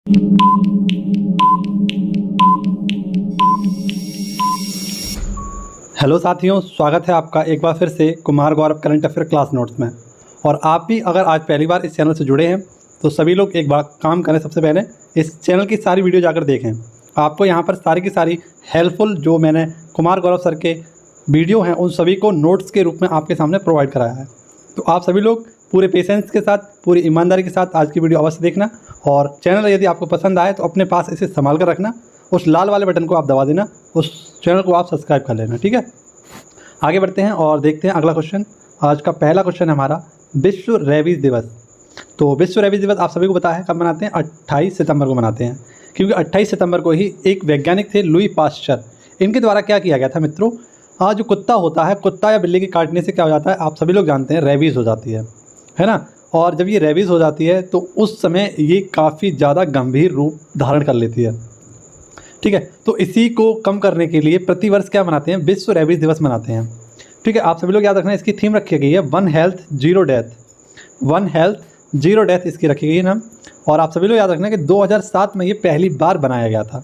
Hello साथियों, स्वागत है आपका एक बार फिर से Kumar Gaurav current affair class notes में। और आप भी अगर आज पहली बार इस चैनल से जुड़े हैं तो सभी लोग एक बार काम करें, सबसे पहले इस चैनल की सारी वीडियो जाकर देखें। आपको यहाँ पर सारी की सारी हेल्पफुल जो मैंने कुमार गौरव सर के वीडियो हैं उन सभी को नोट्स के रूप में आपके सामने प्रोवाइड कराया है। तो आप सभी लोग पूरे पेशेंस के साथ, पूरी ईमानदारी के साथ आज की वीडियो अवश्य देखना। और चैनल यदि आपको पसंद आए तो अपने पास इसे संभाल कर रखना, उस लाल वाले बटन को आप दबा देना, उस चैनल को आप सब्सक्राइब कर लेना, ठीक है। आगे बढ़ते हैं और देखते हैं अगला क्वेश्चन। आज का पहला क्वेश्चन है हमारा विश्व रेबीज दिवस। तो विश्व रेबीज दिवस आप सभी को पता है कब मनाते हैं? 28 सितंबर को मनाते हैं, क्योंकि 28 सितंबर को ही एक वैज्ञानिक थे लुई पास्चर, इनके द्वारा क्या किया गया था मित्रों, जो कुत्ता होता है, कुत्ता या बिल्ली के काटने से क्या हो जाता है आप सभी लोग जानते हैं, रेबीज़ हो जाती है ना। और जब ये रेबीज़ हो जाती है तो उस समय ये काफ़ी ज़्यादा गंभीर रूप धारण कर लेती है, ठीक है। तो इसी को कम करने के लिए प्रतिवर्ष क्या मनाते हैं? विश्व रेबीज़ दिवस मनाते हैं, ठीक है। आप सभी लोग याद रखना, इसकी थीम रखी गई है one health zero death, one health zero death इसकी रखी गई है नाम। और आप सभी लोग याद रखना कि 2007 में ये पहली बार बनाया गया था,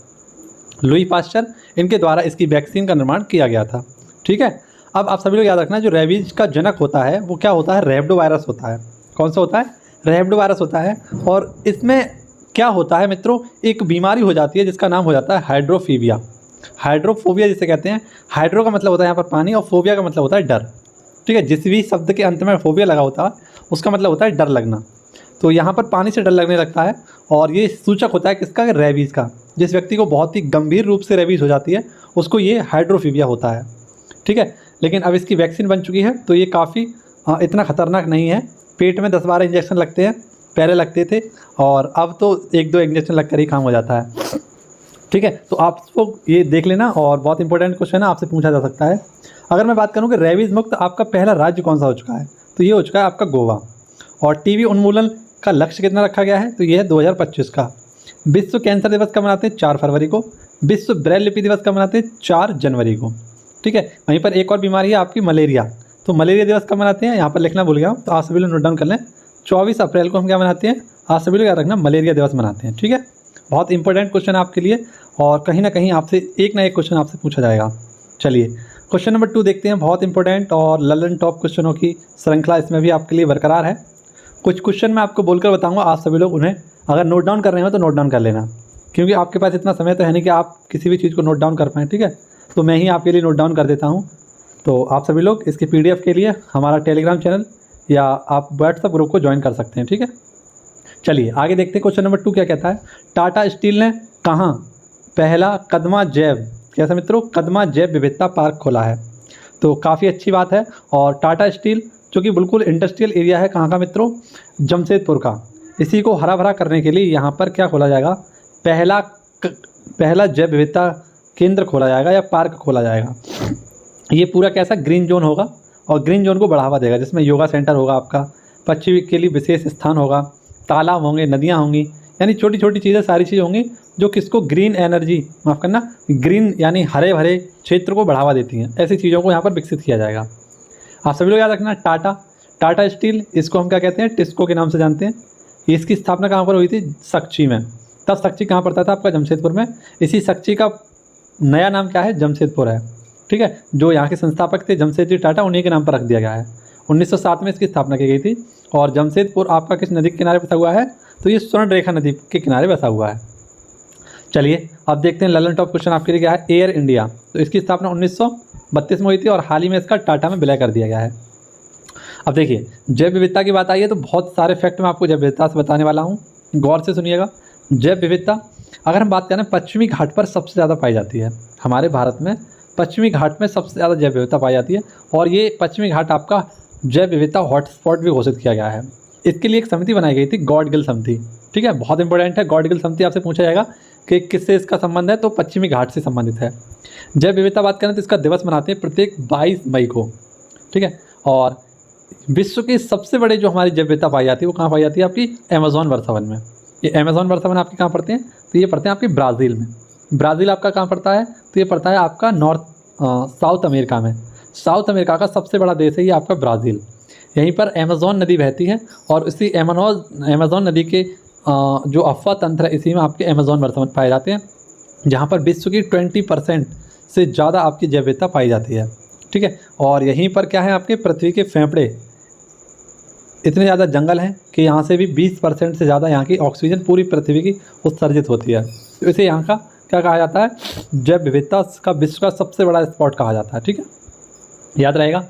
लुई पास्चर इनके द्वारा इसकी वैक्सीन का निर्माण किया गया था, ठीक है। अब आप सभी लोग याद रखना, जो रेबीज़ का जनक होता है वो क्या होता है? रैबिडो वायरस होता है। कौन सा होता है? रैबिडो वायरस होता है। और इसमें क्या होता है मित्रों, एक बीमारी हो जाती है जिसका नाम हो जाता है हाइड्रोफीबिया, हाइड्रोफोबिया जिसे कहते हैं। हाइड्रो का मतलब होता है यहाँ पर पानी, और फोबिया का मतलब होता है डर, ठीक है। जिस भी शब्द के अंत में फोबिया लगा होता है उसका मतलब होता है डर लगना। तो यहाँ पर पानी से डर लगने लगता है, और ये सूचक होता है किसका? रेबीज़ का। जिस व्यक्ति को बहुत ही गंभीर रूप से रेबीज़ हो जाती है उसको ये हाइड्रोफीबिया होता है, ठीक है। लेकिन अब इसकी वैक्सीन बन चुकी है तो ये काफ़ी इतना ख़तरनाक नहीं है। पेट में 10-12 इंजेक्शन लगते हैं, पहले लगते थे, और अब तो 1-2 इंजेक्शन लगकर ही काम हो जाता है, ठीक है। तो आपको ये देख लेना। और बहुत इंपॉर्टेंट क्वेश्चन है, आपसे पूछा जा सकता है। अगर मैं बात करूं कि रेबीज़ मुक्त आपका पहला राज्य कौन सा हो चुका है, तो ये हो चुका है आपका गोवा। और टीबी उन्मूलन का लक्ष्य कितना रखा गया है? तो ये है 2025 का। विश्व कैंसर दिवस कब मनाते हैं? 4 फरवरी को। विश्व ब्रेल लिपि दिवस कब मनाते हैं? 4 जनवरी को, ठीक है। वहीं पर एक और बीमारी है आपकी मलेरिया, तो मलेरिया दिवस कब मनाते हैं? यहाँ पर लिखना भूल गया हूँ, तो आप सभी लोग नोट डाउन कर लें। 24 अप्रैल को हम क्या मनाते हैं? आप सभी लोग याद रखना, मलेरिया दिवस मनाते हैं, ठीक है। बहुत इंपॉर्टेंट क्वेश्चन आपके लिए, और कहीं ना कहीं आपसे एक ना एक क्वेश्चन आपसे पूछा जाएगा। चलिए क्वेश्चन नंबर 2 देखते हैं। बहुत इंपॉर्टेंट और ललन टॉप क्वेश्चनों की श्रृंखला इसमें भी आपके लिए बरकरार है। कुछ क्वेश्चन मैं आपको बोलकर बताऊंगा, आप सभी लोग उन्हें अगर नोट डाउन कर रहे हो तो नोट डाउन कर लेना, क्योंकि आपके पास इतना समय तो है नहीं कि आप किसी भी चीज़ को नोट डाउन कर पाएँ, ठीक है। तो मैं ही आपके लिए नोट डाउन कर देता हूँ। तो आप सभी लोग इसकी PDF के लिए हमारा टेलीग्राम चैनल या आप व्हाट्सएप ग्रुप को ज्वाइन कर सकते हैं, ठीक है। चलिए आगे देखते हैं। क्वेश्चन नंबर 2 क्या कहता है? टाटा स्टील ने कहाँ पहला कदमा जैव, कैसा मित्रों, कदमा जैव विविधता पार्क खोला है? तो काफ़ी अच्छी बात है। और टाटा स्टील जो कि बिल्कुल इंडस्ट्रियल एरिया है, कहाँ का मित्रों? जमशेदपुर का। इसी को हरा भरा करने के लिए यहाँ पर क्या खोला जाएगा? पहला जैव विविधता केंद्र खोला जाएगा या पार्क खोला जाएगा। ये पूरा कैसा? ग्रीन जोन होगा, और ग्रीन जोन को बढ़ावा देगा, जिसमें योगा सेंटर होगा आपका, पक्षी के लिए विशेष स्थान होगा, तालाब होंगे, नदियाँ होंगी, यानी छोटी छोटी चीज़ें, सारी चीज़ें होंगी जो किसको? ग्रीन एनर्जी, माफ़ करना, ग्रीन यानी हरे भरे क्षेत्र को बढ़ावा देती हैं। ऐसी चीज़ों को यहाँ पर विकसित किया जाएगा। आप सभी लोग याद रखना, टाटा स्टील, इसको हम क्या कहते हैं? टिस्को के नाम से जानते हैं। इसकी स्थापना कहाँ पर हुई थी? सक्ची में। तब सक्ची कहाँ पड़ता था? आपका जमशेदपुर में। इसी सक्ची का नया नाम क्या है? जमशेदपुर है, ठीक है। जो यहाँ के संस्थापक थे जमशेदजी टाटा, उन्हीं के नाम पर रख दिया गया है। 1907 में इसकी स्थापना की गई थी। और जमशेदपुर आपका किस नदी के किनारे बसा हुआ है? तो ये स्वर्ण रेखा नदी के किनारे बसा हुआ है। चलिए अब देखते हैं ललन टॉप क्वेश्चन आपके लिए क्या है। एयर इंडिया, तो इसकी स्थापना 1932 में हुई थी, और हाल ही में इसका टाटा में विलय कर दिया गया है। अब देखिए जैव विविधता की बात आई है, तो बहुत सारे फैक्ट मैं आपको जैव विविधता से बताने वाला हूँ, गौर से सुनिएगा। जैव विविधता अगर हम बात करें, पश्चिमी घाट पर सबसे ज़्यादा पाई जाती है। हमारे भारत में पश्चिमी घाट में सबसे ज़्यादा जैव विविधता पाई जाती है, और ये पश्चिमी घाट आपका जैव विविधता हॉटस्पॉट भी घोषित किया गया है। इसके लिए एक समिति बनाई गई थी, गॉडगिल समिति, ठीक है। बहुत इंपॉर्टेंट है, गॉडगिल समिति आपसे पूछा जाएगा कि किससे इसका संबंध है, तो पश्चिमी घाट से संबंधित है। जैव विविधता बात करें तो इसका दिवस मनाते हैं प्रत्येक 22 मई को, ठीक है। और विश्व की सबसे बड़े जो हमारी जैव विविधता पाई जाती है वो कहाँ पाई जाती है? आपकी अमेज़न वर्षावन में। ये अमेज़न वर्षावन आपके कहाँ पड़ते हैं? तो ये पड़ते हैं आपके ब्राज़ील में। ब्राज़ील आपका कहाँ पड़ता है? तो ये पड़ता है आपका साउथ अमेरिका में। साउथ अमेरिका का सबसे बड़ा देश है ये आपका ब्राज़ील। यहीं पर अमेज़न नदी बहती है, और इसी अमेज़न नदी के जो अफवाह तंत्र है इसी में आपके अमेजोन वर्तमान पाए जाते हैं, जहाँ पर विश्व की 20% से ज़्यादा आपकी जैव विविधता पाई जाती है। ठीक है, और यहीं पर क्या है, आपके पृथ्वी के फेफड़े इतने ज़्यादा जंगल हैं कि यहाँ से भी 20% से ज़्यादा यहाँ की ऑक्सीजन पूरी पृथ्वी की उत्सर्जित होती है। तो इसे यहाँ का क्या कहा जाता है, जैव विविधता का विश्व का सबसे बड़ा स्पॉट कहा जाता है। ठीक है, याद रहेगा,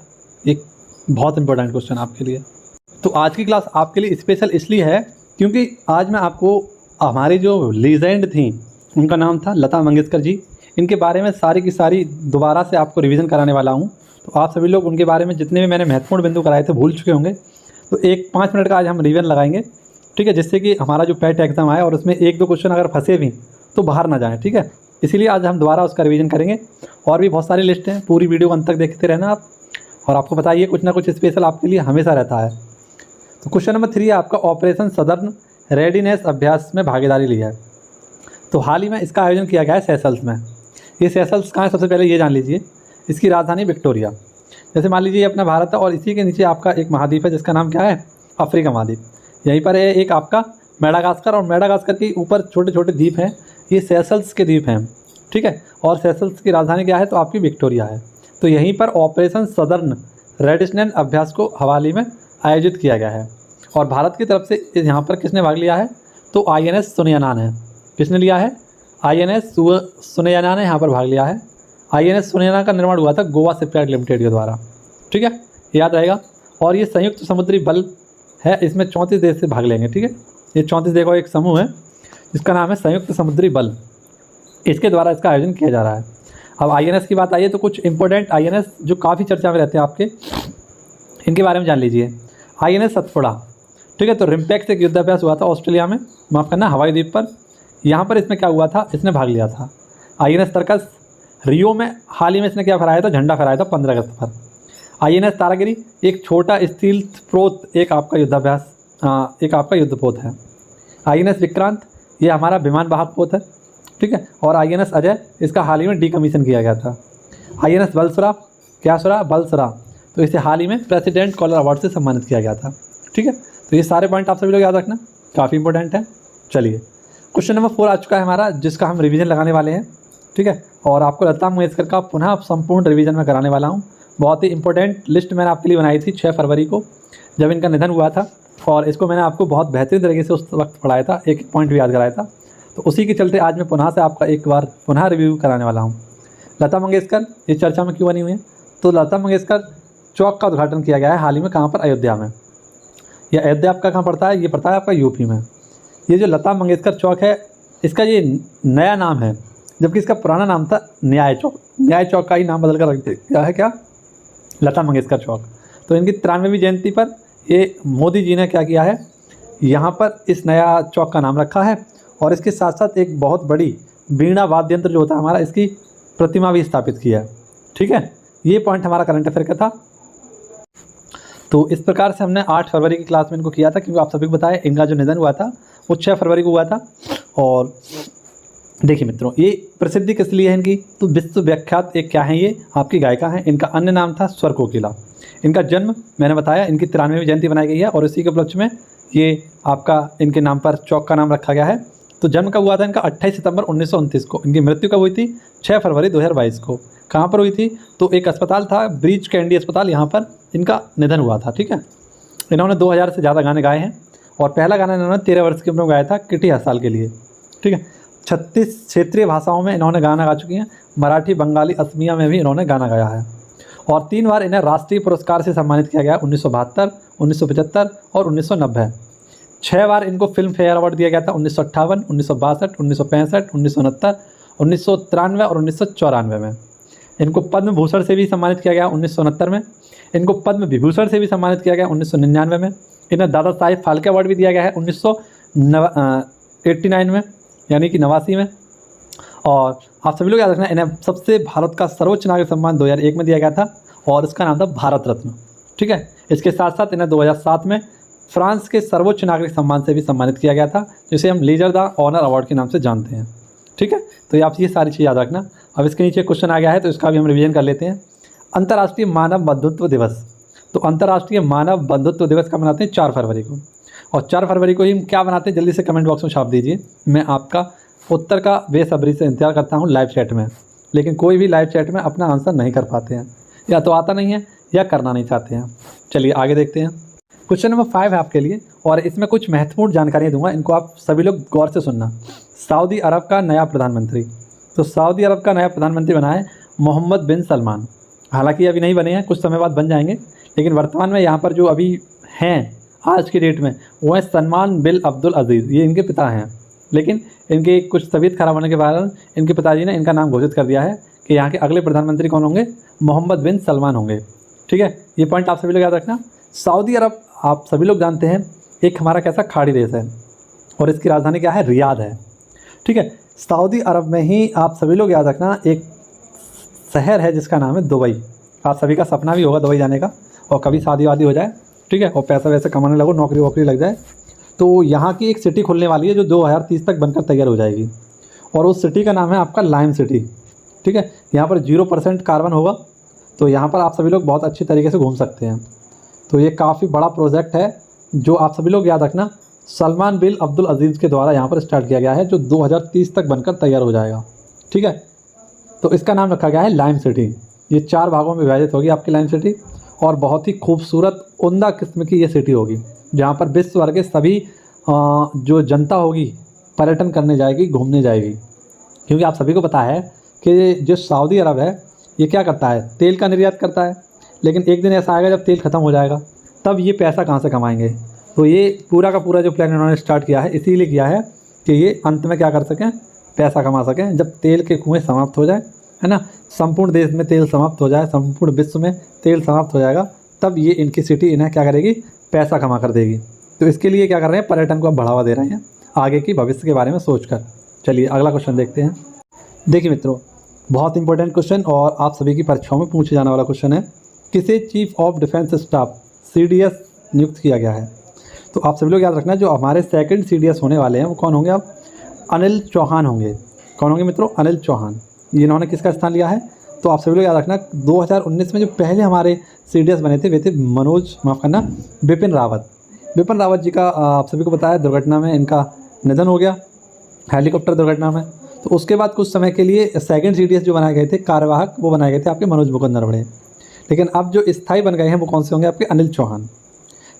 एक बहुत इंपॉर्टेंट क्वेश्चन आपके लिए। तो आज की क्लास आपके लिए स्पेशल इसलिए है क्योंकि आज मैं आपको हमारी जो लीजेंड थी उनका नाम था लता मंगेशकर जी, इनके बारे में सारी की सारी दोबारा से आपको रिवीजन कराने वाला हूँ। तो आप सभी लोग उनके बारे में जितने भी मैंने महत्वपूर्ण बिंदु कराए थे भूल चुके होंगे, तो 5 मिनट का आज हम रिवीजन लगाएंगे। ठीक है, जिससे कि हमारा जो पैट एग्जाम आए और उसमें 1-2 क्वेश्चन अगर फंसे भी तो बाहर ना जाएँ। ठीक है, इसीलिए आज हम दोबारा उसका रिवीजन करेंगे। और भी बहुत सारी लिस्ट हैं, पूरी वीडियो अंत तक देखते रहना आप, और आपको बताइए कुछ ना कुछ स्पेशल आपके लिए हमेशा रहता है। तो क्वेश्चन नंबर 3 है आपका, ऑपरेशन सदर्न रेडीनेस अभ्यास में भागीदारी ली है। तो हाल ही में इसका आयोजन किया गया है सेशल्स में। ये सेशल्स कहाँ है, सबसे पहले ये जान लीजिए। इसकी राजधानी विक्टोरिया। जैसे मान लीजिए अपना भारत है और इसी के नीचे आपका एक महाद्वीप है जिसका नाम क्या है, अफ्रीका महाद्वीप। यहीं पर है एक आपका मेडागास्कर, और मेडागास्कर के ऊपर छोटे छोटे द्वीप हैं, ये सेशल्स के द्वीप हैं। ठीक है, और सेशल्स की राजधानी क्या है, तो आपकी विक्टोरिया है। तो यहीं पर ऑपरेशन सदर्न रेडिनेस अभ्यास को हाल ही में आयोजित किया गया है। और भारत की तरफ से यहाँ पर किसने भाग लिया है, तो INS सुनयनान है। किसने लिया है, INS सुनयनान ने यहाँ पर भाग लिया है। INS सुनयनान का निर्माण हुआ था गोवा शिपयार्ड लिमिटेड के द्वारा। ठीक है, याद रहेगा। और ये संयुक्त समुद्री बल है, इसमें 34 देश से भाग लेंगे। ठीक है, ये 34 देखो एक समूह है जिसका नाम है संयुक्त समुद्री बल, इसके द्वारा इसका आयोजन किया जा रहा है। अब INS की बात आई है तो कुछ इंपॉर्टेंट INS जो काफ़ी चर्चा में रहते हैं आपके, इनके बारे में जान लीजिए। INS सतपुड़ा। ठीक है, तो रिम्पैक्स एक युद्धाभ्यास हुआ था ऑस्ट्रेलिया में, माफ़ करना, हवाई द्वीप पर। यहाँ पर इसमें क्या हुआ था, इसने भाग लिया था। INS तरकस रियो में हाल ही में इसने क्या फहराया था, झंडा फहराया था 15 अगस्त पर। INS तारागिरी एक छोटा स्टील स्रोत एक आपका युद्धाभ्यास, एक आपका युद्धपोत है। INS विक्रांत ये हमारा विमान वाहक पोत है। ठीक है, और INS अजय इसका हाल ही में डीकमीशन किया गया था। INS बलसुरा, क्या सुरा, बलसुरा, तो इसे हाल ही में प्रेसिडेंट कॉलर अवार्ड से सम्मानित किया गया था। ठीक है, तो ये सारे पॉइंट आप सभी लोग याद रखना, काफ़ी इंपॉर्टेंट है। चलिए क्वेश्चन नंबर 4 आ चुका है हमारा, जिसका हम रिवीजन लगाने वाले हैं। ठीक है, और आपको लता मंगेशकर का पुनः संपूर्ण रिवीजन में कराने वाला हूँ। बहुत ही इंपॉर्टेंट लिस्ट मैंने आपके लिए बनाई थी 6 फरवरी को, जब इनका निधन हुआ था, और इसको मैंने आपको बहुत बेहतरीन तरीके से उस वक्त पढ़ाया था, एक पॉइंट भी याद कराया था। तो उसी के चलते आज मैं पुनः से आपका एक बार पुनः रिव्यू कराने वाला हूँ। लता मंगेशकर ये चर्चा में क्यों बनी हुई है, तो लता मंगेशकर चौक का उद्घाटन किया गया है हाल ही में, कहाँ पर, अयोध्या में। यह अयोध्या आपका कहाँ पड़ता है, ये पड़ता है आपका यूपी में। ये जो लता मंगेशकर चौक है, इसका ये नया नाम है, जबकि इसका पुराना नाम था न्याय चौक। न्याय चौक का ही नाम बदल कर रख दिया है, क्या, लता मंगेशकर चौक। तो इनकी 93वीं जयंती पर ये मोदी जी ने क्या किया है, यहाँ पर इस नया चौक का नाम रखा है, और इसके साथ साथ एक बहुत बड़ी वीणा वाद्य यंत्र जो होता है हमारा, इसकी प्रतिमा भी स्थापित की है। ठीक है, ये पॉइंट हमारा करंट अफेयर का था। तो इस प्रकार से हमने 8 फरवरी की क्लास में इनको किया था, क्योंकि आप सभी को बताया इनका जो निधन हुआ था वो 6 फरवरी को हुआ था। और देखिए मित्रों, ये प्रसिद्धि किस लिए है इनकी, तो विश्व विख्यात एक क्या है, ये आपकी गायिका हैं। इनका अन्य नाम था स्वर कोकिला। इनका जन्म मैंने बताया, इनकी 93वीं जयंती बनाई गई है, और इसी के उपलक्ष्य में ये आपका इनके नाम पर चौक का नाम रखा गया है। तो जन्म कब हुआ था इनका, 28 सितंबर 1929 को। इनकी मृत्यु कब हुई थी, 6 फरवरी 2022 को। कहाँ पर हुई थी, तो एक अस्पताल था ब्रीच कैंडी अस्पताल, यहाँ पर इनका निधन हुआ था। ठीक है, इन्होंने 2000 से ज़्यादा गाने गाए हैं, और पहला गाना इन्होंने 13 वर्ष की उम्र में गाया था किटी हसाल के लिए। ठीक है, 36 क्षेत्रीय भाषाओं में इन्होंने गाना गा चुकी हैं, मराठी, बंगाली, असमिया में भी इन्होंने गाना गाया है। और 3 बार इन्हें राष्ट्रीय पुरस्कार से सम्मानित किया गया, 1972, 1975 और 1990। 6 बार इनको फिल्म फेयर अवार्ड दिया गया था, 1958, 1962, 1965, 1969, 1993 और 1994 में। इनको पद्म भूषण से भी सम्मानित किया गया 1969 में। इनको पद्म विभूषण से भी सम्मानित किया गया 1999 में। इन्हें दादा साहेब फाल्के अवार्ड भी दिया गया है 1989 में, यानी कि 89 में। और आप सभी लोग याद रखना, इन्हें सबसे भारत का सर्वोच्च नागरिक सम्मान 2001 में दिया गया था, और इसका नाम था भारत रत्न। ठीक है, इसके साथ साथ इन्हें 2007 में फ्रांस के सर्वोच्च नागरिक सम्मान से भी सम्मानित किया गया था, जिसे हम लीजर द ऑनर अवार्ड के नाम से जानते हैं। ठीक है, तो ये आप ये सारी चीज़ याद रखना। अब इसके नीचे क्वेश्चन आ गया है, तो इसका भी हम रिवीजन कर लेते हैं। अंतर्राष्ट्रीय मानव बंधुत्व दिवस। तो अंतर्राष्ट्रीय मानव बंधुत्व दिवस का मनाते हैं 4 फरवरी को, और 4 फरवरी को ही हम क्या बनाते हैं, जल्दी से कमेंट बॉक्स में छाप दीजिए। मैं आपका उत्तर का बेसब्री से इंतजार करता हूँ लाइव चैट में। लेकिन कोई भी लाइव चैट में अपना आंसर नहीं कर पाते हैं, या तो आता नहीं है या करना नहीं चाहते हैं। चलिए आगे देखते हैं। क्वेश्चन नंबर 5 है आपके लिए, और इसमें कुछ महत्वपूर्ण जानकारियाँ दूंगा, इनको आप सभी लोग गौर से सुनना। सऊदी अरब का नया प्रधानमंत्री, तो सऊदी अरब का नया प्रधानमंत्री बना है मोहम्मद बिन सलमान। हालांकि अभी नहीं बने हैं, कुछ समय बाद बन जाएंगे, लेकिन वर्तमान में यहाँ पर जो अभी हैं आज की डेट में वो है सलमान बिन अब्दुल अजीज़, ये इनके पिता हैं। लेकिन इनके कुछ तबीयत खराब होने के कारण इनके पिताजी ने इनका नाम घोषित कर दिया है कि यहाँ के अगले प्रधानमंत्री कौन होंगे, मोहम्मद बिन सलमान होंगे। ठीक है, ये पॉइंट आप सभी लोग याद रखना। सऊदी अरब आप सभी लोग जानते हैं एक हमारा कैसा खाड़ी देश है, और इसकी राजधानी क्या है, रियाद है। ठीक है, सऊदी अरब में ही आप सभी लोग याद रखना एक शहर है जिसका नाम है दुबई। आप सभी का सपना भी होगा दुबई जाने का, और कभी शादी वादी हो जाए, ठीक है, और पैसा वैसे कमाने लगो, नौकरी वोकरी लग जाए, तो यहाँ की एक सिटी खुलने वाली है जो 2030 तक बनकर तैयार हो जाएगी, और उस सिटी का नाम है आपका लाइम सिटी। ठीक है, यहाँ पर 0% कार्बन होगा, तो यहाँ पर आप सभी लोग बहुत अच्छी तरीके से घूम सकते हैं। तो ये काफ़ी बड़ा प्रोजेक्ट है जो आप सभी लोग याद रखना सलमान बिन अब्दुल अजीज़ के द्वारा यहाँ पर स्टार्ट किया गया है, जो 2030 तक बनकर तैयार हो जाएगा। ठीक है, तो इसका नाम रखा गया है लाइम सिटी। ये 4 भागों में विभाजित होगी आपकी लाइम सिटी, और बहुत ही खूबसूरत उम्दा किस्म की ये सिटी होगी, जहाँ पर विश्व भर के सभी जो जनता होगी पर्यटन करने जाएगी, घूमने जाएगी। क्योंकि आप सभी को पता है कि जो सऊदी अरब है ये क्या करता है, तेल का निर्यात करता है। लेकिन एक दिन ऐसा आएगा जब तेल ख़त्म हो जाएगा, तब ये पैसा कहाँ से कमाएंगे। तो ये पूरा का पूरा जो प्लान इन्होंने स्टार्ट किया है इसीलिए किया है कि ये अंत में क्या कर सकें, पैसा कमा सकें। जब तेल के कुएँ समाप्त हो जाए, है ना, संपूर्ण देश में तेल समाप्त हो जाए, संपूर्ण विश्व में तेल समाप्त हो जाएगा, तब ये इनकी सिटी इन्हें क्या करेगी, पैसा कमा कर देगी। तो इसके लिए क्या कर रहे हैं, पर्यटन को अब बढ़ावा दे रहे हैं आगे की भविष्य के बारे में सोचकर। चलिए अगला क्वेश्चन देखते हैं। देखिए मित्रों, बहुत इंपॉर्टेंट क्वेश्चन और आप सभी की परीक्षाओं में पूछे जाने वाला क्वेश्चन है। किसे chief of defence staff CDS नियुक्त किया गया है? तो आप सभी लोग याद रखना, जो हमारे सेकंड CDS होने वाले हैं वो कौन होंगे, आप अनिल चौहान होंगे। कौन होंगे मित्रों, अनिल चौहान। ये इन्होंने किसका स्थान लिया है? तो आप सभी लोग याद रखना 2019 में जो पहले हमारे CDS बने थे वे थे बिपिन रावत। बिपिन रावत जी का आप सभी को बताया दुर्घटना में इनका निधन हो गया, हेलीकॉप्टर दुर्घटना में। तो उसके बाद कुछ समय के लिए सेकंड CDS जो बनाए गए थे कार्यवाहक, वो बनाए गए थे आपके मनोज मुकुंद नरवणे। लेकिन अब जो स्थायी बन गए हैं वो कौन से होंगे, आपके अनिल चौहान।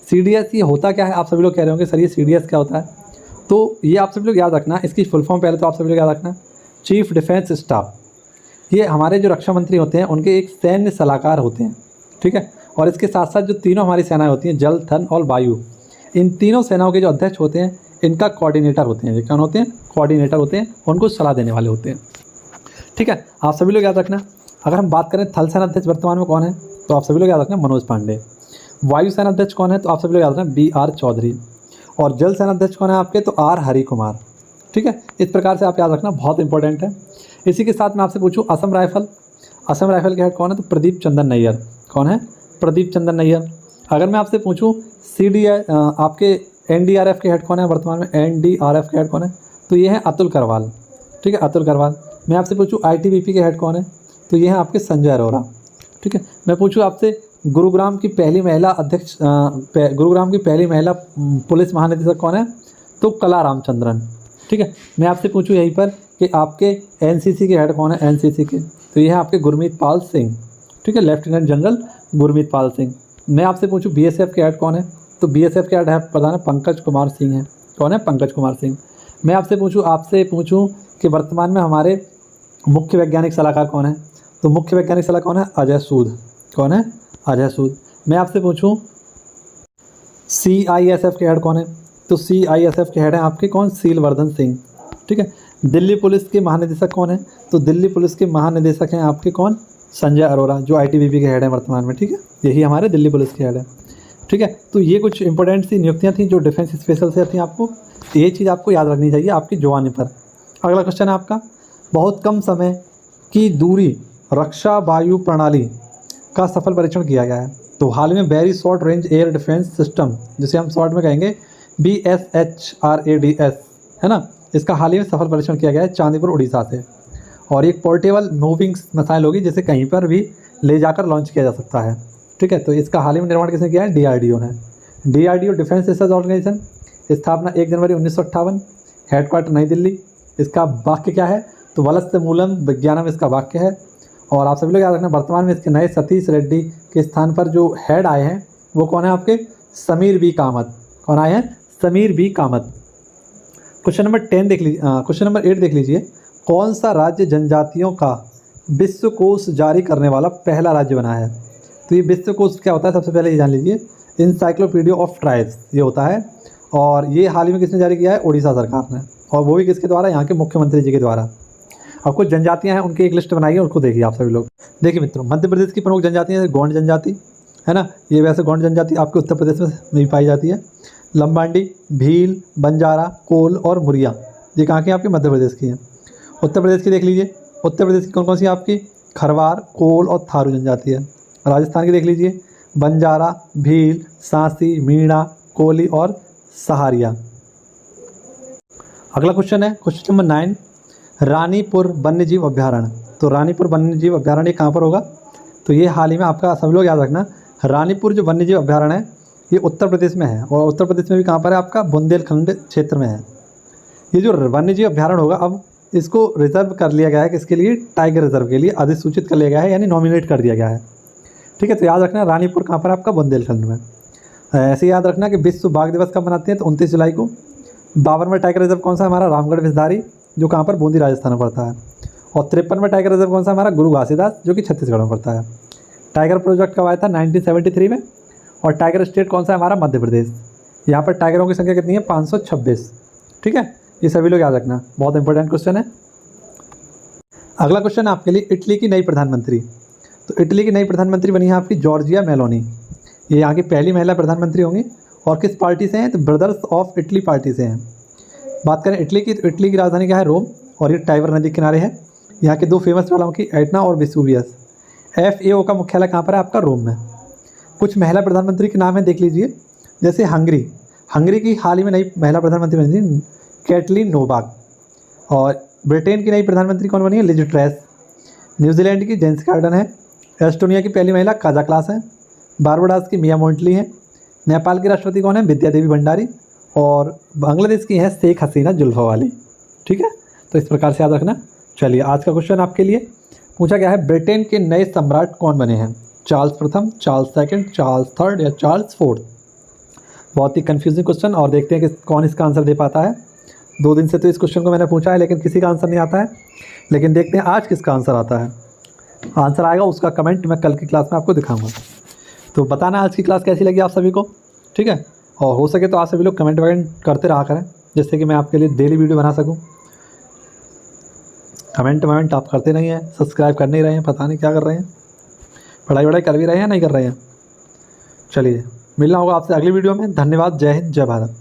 CDS ये होता क्या है, आप सभी लोग कह रहे होंगे सर ये CDS क्या होता है? तो ये आप सभी लोग याद रखना, इसकी फुल फॉर्म पहले तो आप सभी लोग याद रखना, चीफ डिफेंस स्टाफ। ये हमारे जो रक्षा मंत्री होते हैं उनके एक सैन्य सलाहकार होते हैं। ठीक है, और इसके साथ साथ जो तीनों हमारी सेनाएं होती हैं, जल, थल और वायु, इन तीनों सेनाओं के जो अध्यक्ष होते हैं इनका कोऑर्डिनेटर होते हैं। ये कौन होते हैं, कोऑर्डिनेटर होते हैं, उनको सलाह देने वाले होते हैं। ठीक है, आप सभी लोग याद रखना। अगर हम बात करें थल सेना अध्यक्ष वर्तमान में कौन है, तो आप सभी लोग याद रखना मनोज पांडे। वायु सेना अध्यक्ष कौन है, तो आप सभी लोग याद रखना BR चौधरी। और जल सेना अध्यक्ष कौन है आपके, तो R हरि कुमार। ठीक है, इस प्रकार से आप याद रखना, बहुत इंपॉर्टेंट है। इसी के साथ मैं आपसे पूछूं असम राइफल, असम राइफल के हेड कौन है, तो प्रदीप चंद्र नैयर। कौन है, प्रदीप चंद्र नैयर। अगर मैं आपसे पूछूं आपके NDRF के हेड कौन है वर्तमान में, NDRF के हेड कौन है, तो ये है अतुल करवाल। ठीक है, अतुल करवाल। मैं आपसे पूछूं ITBP के हेड कौन है, तो ये हैं आपके संजय अरोरा। ठीक है, मैं पूछूं आपसे गुरुग्राम की पहली महिला अध्यक्ष गुरुग्राम की पहली महिला पुलिस महानिदेशक कौन है, तो कला रामचंद्रन। ठीक है, मैं आपसे पूछूं यहीं पर कि आपके NCC के हेड कौन है, NCC के, तो ये है आपके गुरमीत पाल सिंह। ठीक है, लेफ्टिनेंट जनरल गुरमीत पाल सिंह। मैं आपसे पूछूं BSF के हेड कौन है, तो BSF के हेड है प्रधान है पंकज कुमार सिंह है। कौन है, पंकज कुमार सिंह। मैं आपसे पूछूं कि वर्तमान में हमारे मुख्य वैज्ञानिक सलाहकार कौन है, तो मुख्य वैज्ञानिक सलाहकार कौन है, अजय सूद। कौन है, अजय सूद। मैं आपसे पूछूं CISF के हेड कौन है, तो CISF के हेड हैं आपके कौन, शीलवर्धन सिंह। ठीक है, दिल्ली पुलिस के महानिदेशक कौन है, तो दिल्ली पुलिस के महानिदेशक हैं आपके कौन, संजय अरोरा, जो ITBP के हेड हैं वर्तमान में। ठीक है, यही हमारे दिल्ली पुलिस के हेड है। ठीक है, तो ये कुछ इंपॉर्टेंट सी नियुक्तियाँ थी जो डिफेंस स्पेशल से थी। आपको ये चीज़ आपको याद रखनी चाहिए आपकी जवानी पर। अगला क्वेश्चन है आपका, बहुत कम समय की दूरी रक्षा वायु प्रणाली का सफल परीक्षण किया गया है। तो हाल में very short range air defence system, जिसे हम शॉर्ट में कहेंगे BSHRADS, है ना, इसका हाल ही में सफल परीक्षण किया गया है चांदीपुर उड़ीसा से। और एक पोर्टेबल मूविंग मिसाइल होगी जिसे कहीं पर भी ले जाकर लॉन्च किया जा सकता है। ठीक है, तो इसका हाल ही में निर्माण किसने किया है, DRDO ने। DRDO डिफेंस रिसर्च ऑर्गेनाइजेशन, स्थापना 1 जनवरी 1958, हेडक्वार्टर नई दिल्ली। इसका वाक्य क्या है? तो वलस्य मूलम विज्ञानम इसका वाक्य है। और आप सभी लोग याद रखना, वर्तमान में इसके नए सतीश रेड्डी के स्थान पर जो हेड आए हैं वो कौन है आपके? समीर बी कामत। कौन आए हैं? Sameer B Kamath. Question number 8 देख लीजिए। कौन सा राज्य जनजातियों का विश्वकोश जारी करने वाला पहला राज्य बना है? तो ये विश्वकोश क्या होता है सबसे पहले ये जान लीजिए। इंसाइक्लोपीडिया ऑफ ट्राइब्स ये होता है, और ये हाल ही में किसने जारी किया है? उड़ीसा सरकार ने, और वो भी किसके द्वारा? यहाँ के मुख्यमंत्री जी के द्वारा। अब कुछ जनजातियाँ हैं, उनकी एक लिस्ट बनाई है, उसको देखिए आप सभी लोग। देखिए मित्रों, मध्य प्रदेश की प्रमुख जनजातियाँ हैं गोंड जनजाति, है ना। ये वैसे गोंड जनजाति आपके उत्तर प्रदेश में भी पाई जाती है। लंबाडी, भील, बंजारा, कोल और मुरिया, ये कहाँ की? आपके मध्य प्रदेश की हैं। उत्तर प्रदेश की देख लीजिए। उत्तर प्रदेश की कौन कौन सी आपकी? खरवार, कोल और थारू जनजाति है। राजस्थान की देख लीजिए, बंजारा, भील, सांसी, मीणा, कोली और सहारिया। अगला क्वेश्चन है क्वेश्चन नंबर 9, रानीपुर वन्यजीव अभ्यारण्य। तो रानीपुर वन्यजीव अभ्यारण्य कहाँ पर होगा? तो ये हाल ही में आपका सब लोग याद रखना, रानीपुर जो वन्यजीव अभ्यारण्य है ये उत्तर प्रदेश में है, और उत्तर प्रदेश में भी कहाँ पर है? आपका बुंदेलखंड क्षेत्र में है। ये जो वन्यजीव अभ्यारण्य होगा, अब इसको रिजर्व कर लिया गया है किसके लिए? टाइगर रिजर्व के लिए अधिसूचित कर लिया गया है, यानी नॉमिनेट कर दिया गया है। ठीक है, तो याद रखना रानीपुर कहाँ पर? आपका बुंदेलखंड में। ऐसे याद रखना कि विश्व बाघ दिवस कब मनाते हैं? तो 29 जुलाई को। 52वां टाइगर रिजर्व कौन सा? हमारा रामगढ़ विसदारी, जो कहाँ पर? बूंदी राजस्थान में पड़ता है। और 53वां टाइगर रिजर्व कौन सा? हमारा गुरु घासीदास, जो कि छत्तीसगढ़ में पड़ता है। टाइगर प्रोजेक्ट कब आया था? 1973 में। और टाइगर स्टेट कौन सा है? हमारा मध्य प्रदेश। यहाँ पर टाइगरों की संख्या कितनी है? 526। ठीक है, ये सभी लोग याद रखना, बहुत इंपॉर्टेंट क्वेश्चन है। अगला क्वेश्चन आपके लिए, इटली की नई प्रधानमंत्री। तो इटली की नई प्रधानमंत्री बनी है आपकी जॉर्जिया मेलोनी। ये यहाँ की पहली महिला प्रधानमंत्री होंगी, और किस पार्टी से हैं? तो ब्रदर्स ऑफ इटली पार्टी से हैं। बात करें इटली की, तो इटली की राजधानी क्या है? रोम, और ये टाइबर नदी किनारे है। यहाँ के दो फेमस ज्वालामुखी एटना और वेसुवियस। FAO का मुख्यालय कहाँ पर है? आपका रोम में। कुछ महिला प्रधानमंत्री के नाम है, देख लीजिए। जैसे हंगरी की हाल ही में नई महिला प्रधानमंत्री बनी थी कैटलिन नोवाक। और ब्रिटेन की नई प्रधानमंत्री कौन बनी है? Liz Truss. न्यूजीलैंड की जेंस गार्डन है। एस्टोनिया की पहली महिला काजा क्लास है। बारबाडोस की मिया मोंटली है। नेपाल की राष्ट्रपति कौन है? विद्या देवी भंडारी। और बांग्लादेश की है शेख हसीना जुल्फा वाली। ठीक है, तो इस प्रकार से याद रखना। चलिए, आज का क्वेश्चन आपके लिए पूछा गया है, ब्रिटेन के नए सम्राट कौन बने हैं? चार्ल्स प्रथम, चार्ल्स सेकंड, चार्ल्स थर्ड या चार्ल्स फोर्थ? बहुत ही कंफ्यूजिंग क्वेश्चन, और देखते हैं कि कौन इसका आंसर दे पाता है। 2 दिन से तो इस क्वेश्चन को मैंने पूछा है, लेकिन किसी का आंसर नहीं आता है। लेकिन देखते हैं आज किसका आंसर आता है। आंसर आएगा उसका कमेंट मैं कल की क्लास में आपको दिखाऊंगा। तो बताना आज की क्लास कैसी लगी आप सभी को। ठीक है, और हो सके तो आप सभी लोग कमेंट वगैरह करते रहा करें, जिससे कि मैं आपके लिए डेली वीडियो बना सकूं। कमेंट आप करते नहीं हैं, सब्सक्राइब कर नहीं रहे हैं, पता नहीं क्या कर रहे हैं। पढ़ाई कर भी रहे हैं, नहीं कर रहे हैं। चलिए, मिलना होगा आपसे अगली वीडियो में। धन्यवाद। जय हिंद, जय भारत।